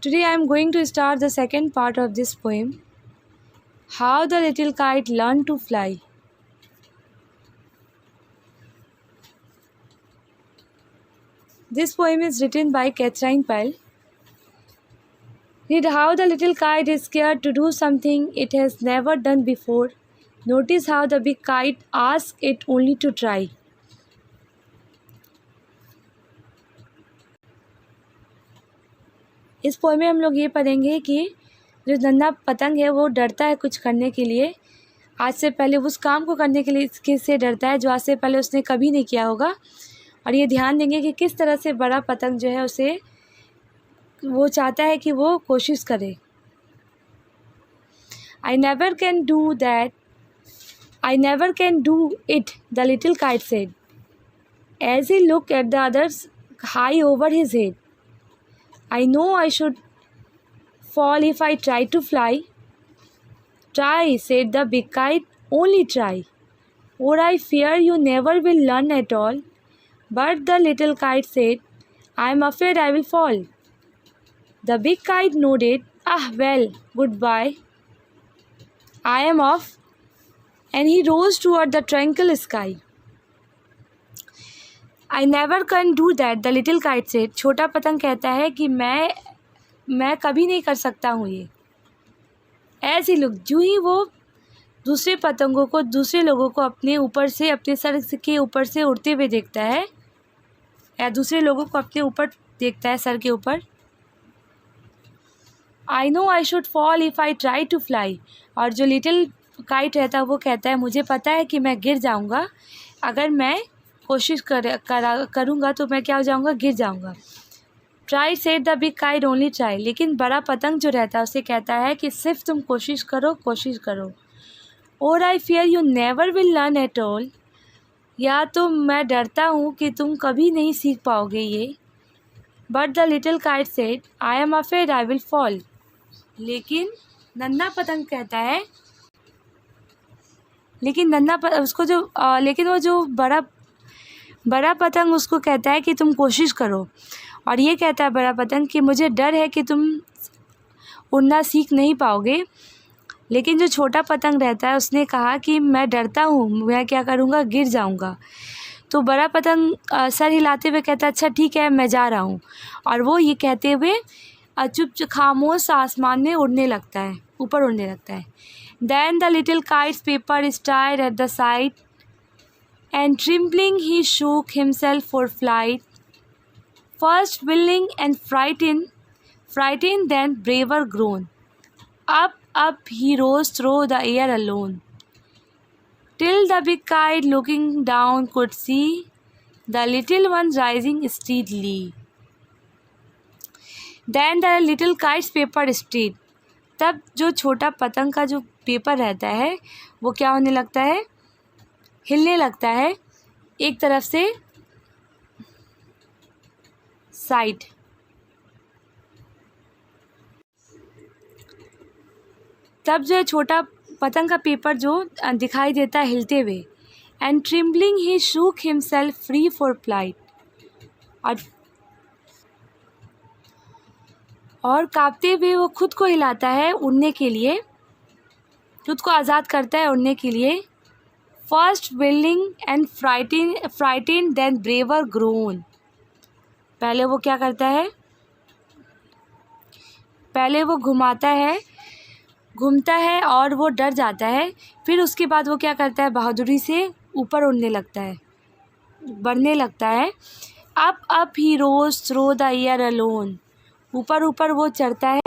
Today I am going to start the second part of this poem, How the Little Kite Learned to Fly. This poem is written by Catherine Pyle. Read how the little kite is scared to do something it has never done before. Notice how the big kite asks it only to try. इस poem में हम लोग ये पढ़ेंगे कि जो नन्हा पतंग है वो डरता है कुछ करने के लिए, आज से पहले उस काम को करने के लिए किससे डरता है जो आज से पहले उसने कभी नहीं किया होगा। और ये ध्यान देंगे कि किस तरह से बड़ा पतंग जो है उसे वो चाहता है कि वो कोशिश करे। I never can do that. I never can do it, the little kite said, as he looked at the others high over his head. I know I should fall if I try to fly. Try, said the big kite, only try. Or I fear you never will learn at all. But the little kite said, I am afraid I will fall. The big kite nodded, Ah, well, goodbye. I am off. And he rose toward the tranquil sky. I never can do that, the little kite said. छोटा पतंग कहता है कि मैं कभी नहीं कर सकता हूँ ये। As he looked, जो ही वो दूसरे पतंगों को, दूसरे लोगों को अपने ऊपर से, अपने सर के ऊपर से उड़ते हुए देखता है, या दूसरे लोगों को अपने ऊपर देखता है सर के ऊपर। I know I should fall if I try to fly. और जो लिटिल काइट रहता है वो कहता है मुझे पता है कि मैं गिर जाऊंगा, अगर मैं कोशिश करूंगा तो मैं क्या हो जाऊंगा, गिर जाऊंगा। Try said the big kite, only try. लेकिन बड़ा पतंग जो रहता है उसे कहता है कि सिर्फ तुम कोशिश करो। और I fear you never will learn at all, या तो मैं डरता हूँ कि तुम कभी नहीं सीख पाओगे ये। But the little kite said, I am afraid I will fall. लेकिन नन्हा पतंग कहता है, लेकिन वो जो बड़ा पतंग उसको कहता है कि तुम कोशिश करो। और ये कहता है बड़ा पतंग कि मुझे डर है कि तुम उड़ना सीख नहीं पाओगे। लेकिन जो छोटा पतंग रहता है उसने कहा कि मैं डरता हूँ, मैं क्या करूँगा, गिर जाऊँगा। तो बड़ा पतंग सर हिलाते हुए कहता है अच्छा ठीक है, मैं जा रहा हूँ। और वो ये कहते हुए चुप खामोश आसमान में उड़ने लगता है, ऊपर उड़ने लगता है। Then the little kite's paper stirred at the sight, and trembling he shook himself for flight. First willing and frightened, then braver grown. Up he rose through the air alone, till the big kite looking down could see the little one rising steadily. Then the little kite's paper stirred. तब जो छोटा पतंग का जो paper रहता है वो क्या होने लगता है, हिलने लगता है एक तरफ से साइड। तब जो छोटा पतंग का पेपर जो दिखाई देता है हिलते हुए, and trembling he shook himself free for flight, और कांपते हुए वो खुद को हिलाता है उड़ने के लिए, खुद को आज़ाद करता है उड़ने के लिए। First willing and frightened then braver grown. पहले वो क्या करता है, पहले वो घूमता है और वो डर जाता है, फिर उसके बाद वो क्या करता है, बहादुरी से ऊपर उड़ने लगता है, बढ़ने लगता है। Up he rose through the air alone. ऊपर वो चढ़ता है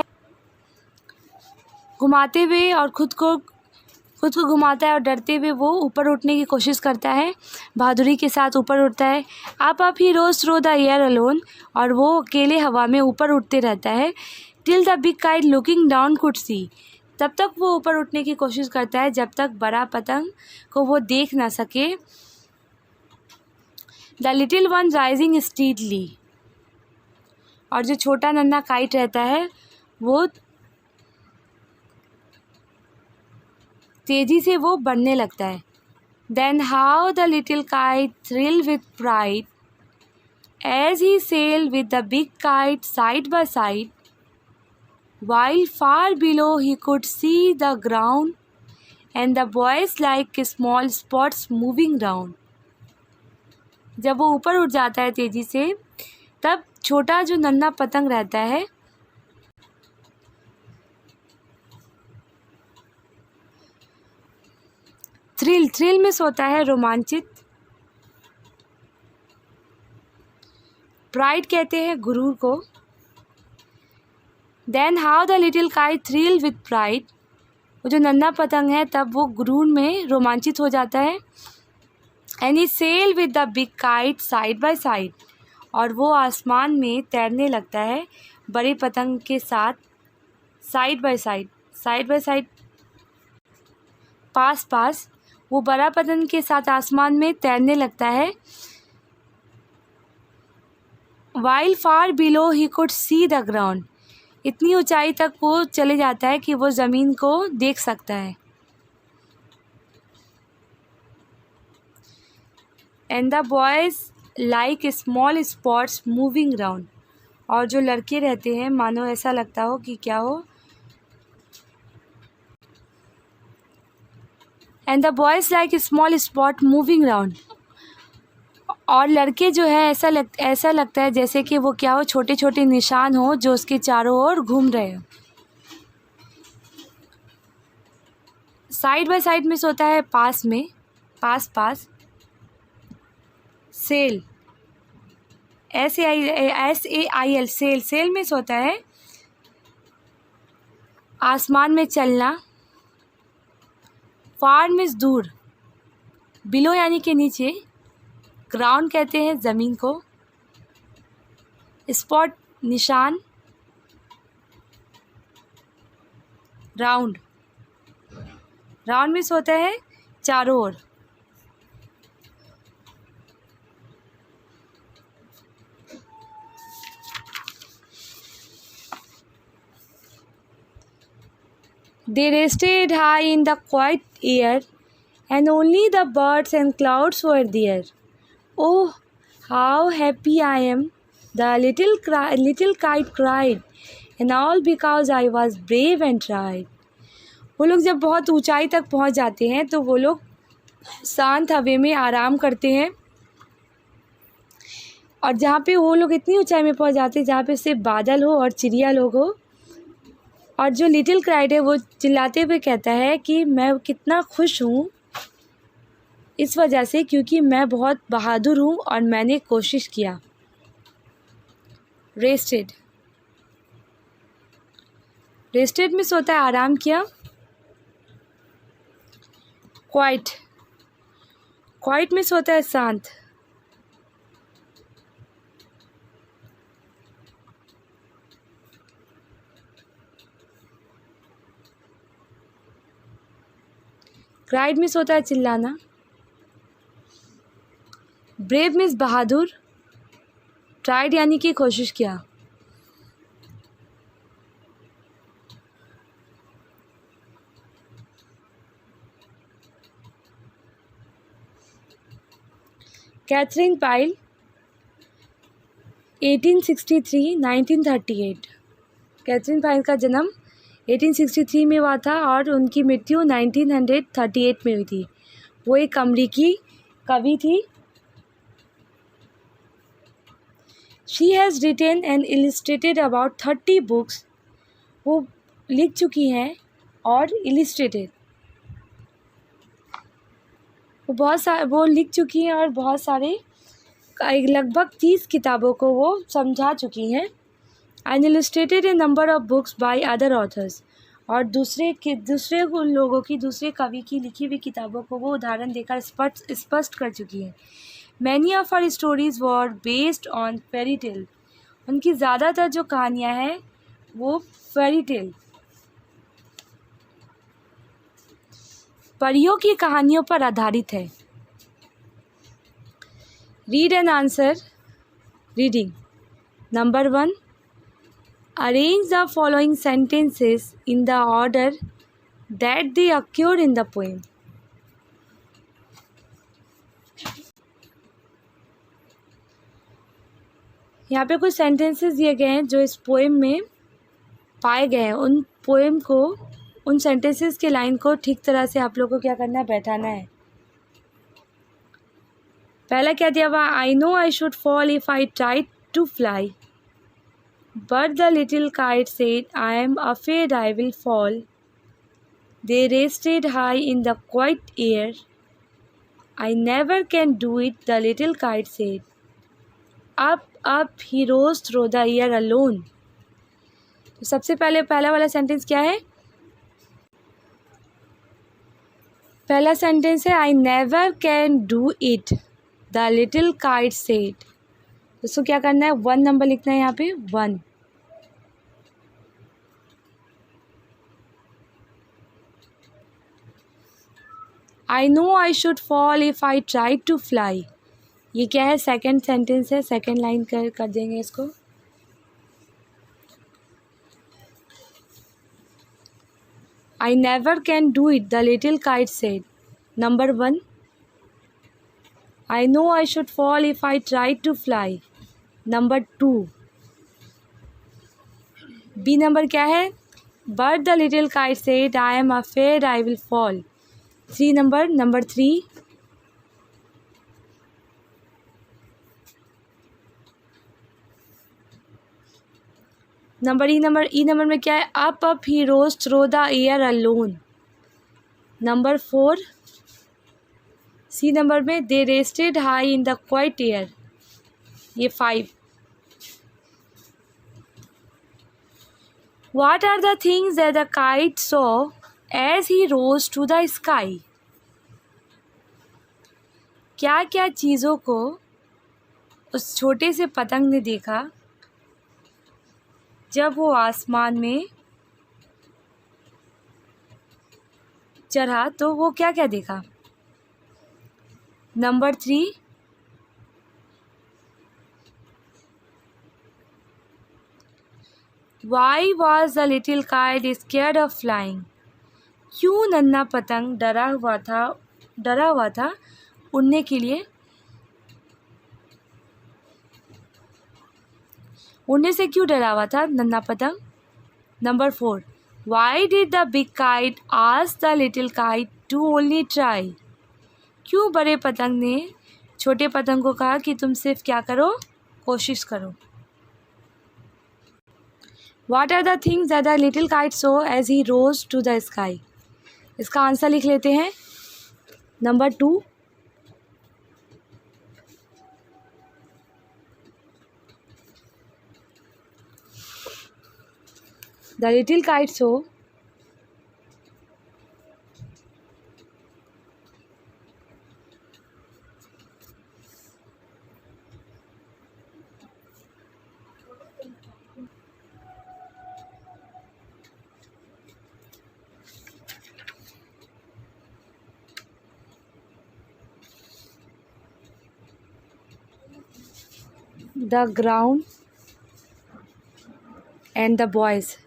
घुमाते हुए, और खुद को घुमाता है और डरते हुए वो ऊपर उठने की कोशिश करता है, बहादुरी के साथ ऊपर उठता है। Up he rose through the air alone, और वो अकेले हवा में ऊपर उठते रहता है। Till the big kite looking down could see, तब तक वो ऊपर उठने की कोशिश करता है जब तक बड़ा पतंग को वो देख ना सके। The little one rising steadily, और जो छोटा नन्हा काइट रहता है वो तेजी से वो बढ़ने लगता है। Then how the little kite thrilled with pride as he sailed with the big kite side by side. while far below he could see the ground and the boys like small spots moving round. जब वो ऊपर उठ जाता है तेजी से, तब छोटा जो नन्हा पतंग रहता है थ्रिल में सोता है रोमांचित। प्राइड कहते हैं गुरूर को। Then how the little kite thrilled with pride, वो जो नन्हा पतंग है तब वो गुरूर में रोमांचित हो जाता है। And he sailed with the big kite side by side, और वो आसमान में तैरने लगता है बड़े पतंग के साथ साइड बाय साइड पास पास। वो बड़ा पतंग के साथ आसमान में तैरने लगता है। While far below he could see the ground, इतनी ऊंचाई तक वो चले जाता है कि वो ज़मीन को देख सकता है। And the boys like small spots moving round, और जो लड़के रहते हैं मानो ऐसा लगता हो कि क्या हो। And the boys like small spot moving round, और लड़के जो है ऐसा लगता है जैसे कि वो क्या हो, छोटे छोटे निशान हो जो उसके चारों ओर घूम रहे हो। साइड बाय साइड में सोता है पास में, पास। सेल SAIL सेल में सोता है। आसमान में चलना। फार मीन्स दूर, बिलो यानी कि नीचे, ग्राउंड कहते हैं ज़मीन को, स्पॉट निशान, राउंड में सोता है चारों ओर। They rested high in the quiet air, and only the birds and clouds were there. Oh, how happy I am, the little kite cried, and all because I was brave and tried. वो लोग जब बहुत ऊंचाई तक पहुंच जाते हैं तो वो लोग शांत हवा में आराम करते हैं, और जहाँ पे वो लोग इतनी ऊंचाई में पहुंच जाते हैं जहाँ पे सिर्फ बादल हो और चिड़िया लोग हो। और जो लिटिल क्राइड है वो चिल्लाते हुए कहता है कि मैं कितना खुश हूँ इस वजह से क्योंकि मैं बहुत बहादुर हूँ और मैंने कोशिश किया। रेस्टेड में सोता है आराम किया। क्वाइट में सोता है शांत। क्राइड में सोता है चिल्लाना। ब्रेव मीन्स बहादुर। ट्राइड यानी कि कोशिश किया। Catherine pile 1863-1938। कैथरीन पाइल का जन्म 1863 में हुआ था और उनकी मृत्यु 1938 में हुई थी। वो एक अमेरिकी कवि थी। She has written and illustrated about 30 books. वो लिख चुकी हैं और इलिस्ट्रेटेड वो लिख चुकी हैं और बहुत सारे लगभग 30 किताबों को वो समझा चुकी हैं। And illustrated A number of books by other authors, और दूसरे लोगों की, दूसरे कवि की लिखी हुई किताबों को वो उदाहरण देकर स्पष्ट कर चुकी है। Many of her stories were based on fairy tale. उनकी ज़्यादातर जो कहानियाँ हैं वो फेरी टेल, परियों की कहानियों पर आधारित है। Read and answer. Reading. Number 1, arrange the following sentences in the order that they occur in the poem. यहाँ पे कुछ सेंटेंसेस दिए गए हैं जो इस पोएम में पाए गए हैं उन पोएम को, उन सेंटेंसेस के लाइन को ठीक तरह से आप लोग को क्या करना है, बैठाना है। पहला क्या दिया हुआ, I know I should fall if I try to fly, but the little kite said I am afraid I will fall, they rested high in the quiet air, I never can do it, the little kite said, up he rose through the air alone। तो सबसे पहले पहला वाला sentence क्या है, पहला sentence है आई never can do it, the little kite said. उसको क्या करना है, 1 नंबर लिखना है यहाँ पे, 1। I know I should fall if I try to fly, ये क्या है, सेकंड सेंटेंस है, सेकंड लाइन कर देंगे इसको। I never can do it, the little kite said, number 1। I know I should fall if I try to fly, number 2। B number क्या है, but the little kite said I am afraid I will fall, 3 number, number 3। Number e number में क्या है, up he rose through the air alone, number 4। See number में they rested high in the quiet air, ये 5। What are the things that the kite saw as he rose to the sky, क्या क्या चीज़ों को उस छोटे से पतंग ने देखा जब वो आसमान में चढ़ा, तो वो क्या क्या देखा, number 3। Why was the little kite scared of flying, क्यों नन्हा पतंग डरा हुआ था उड़ने के लिए, उड़ने से क्यों डरा हुआ था नन्हा पतंग, number 4। Why did the big kite ask the little kite to only try, क्यों बड़े पतंग ने छोटे पतंग को कहा कि तुम सिर्फ क्या करो, कोशिश करो। What are the things that the little kite saw as he rose to the sky, इसका आंसर लिख लेते हैं, number 2। The little kite saw the ground and the boys,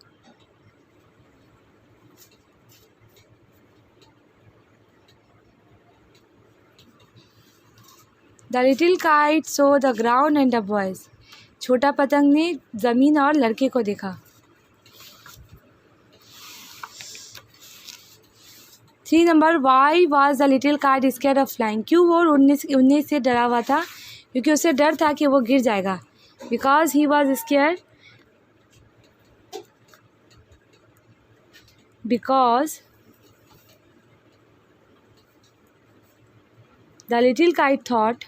the little kite saw the ground and the boys, छोटा पतंग ने ज़मीन और लड़के को देखा। 3 number, why was the little kite scared of flying, क्यों वो उड़ने से डरा हुआ था, क्योंकि उसे डर था कि वो गिर जाएगा, because he was scared, because the little kite thought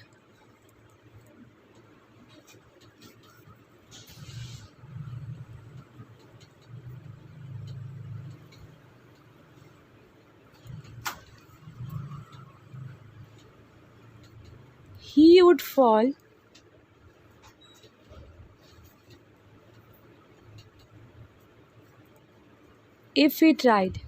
he would fall if he tried,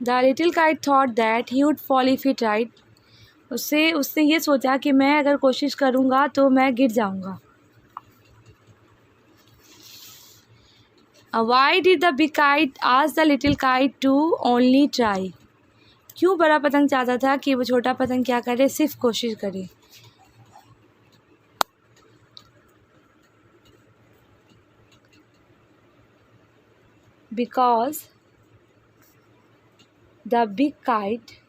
the little kite thought that he would fall if he tried, उसने ये सोचा कि मैं अगर कोशिश करूँगा तो मैं गिर जाऊँगा। Why did the big kite ask the little kite to only try, क्यों बड़ा पतंग चाहता था कि वो छोटा पतंग क्या करे, सिर्फ कोशिश करे। because the big kite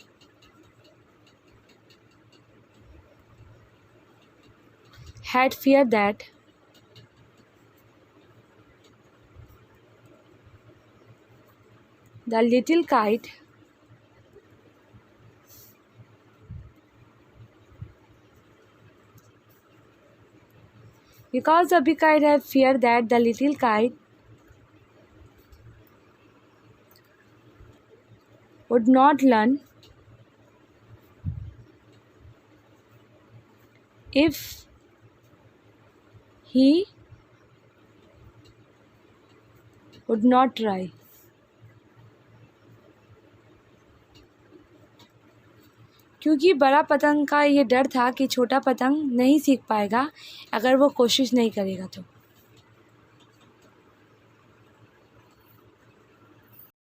had feared that the little kite because the big kite had feared that the little kite would not learn if he would not try. क्योंकि बड़ा पतंग का ये डर था कि छोटा पतंग नहीं सीख पाएगा अगर वो कोशिश नहीं करेगा तो।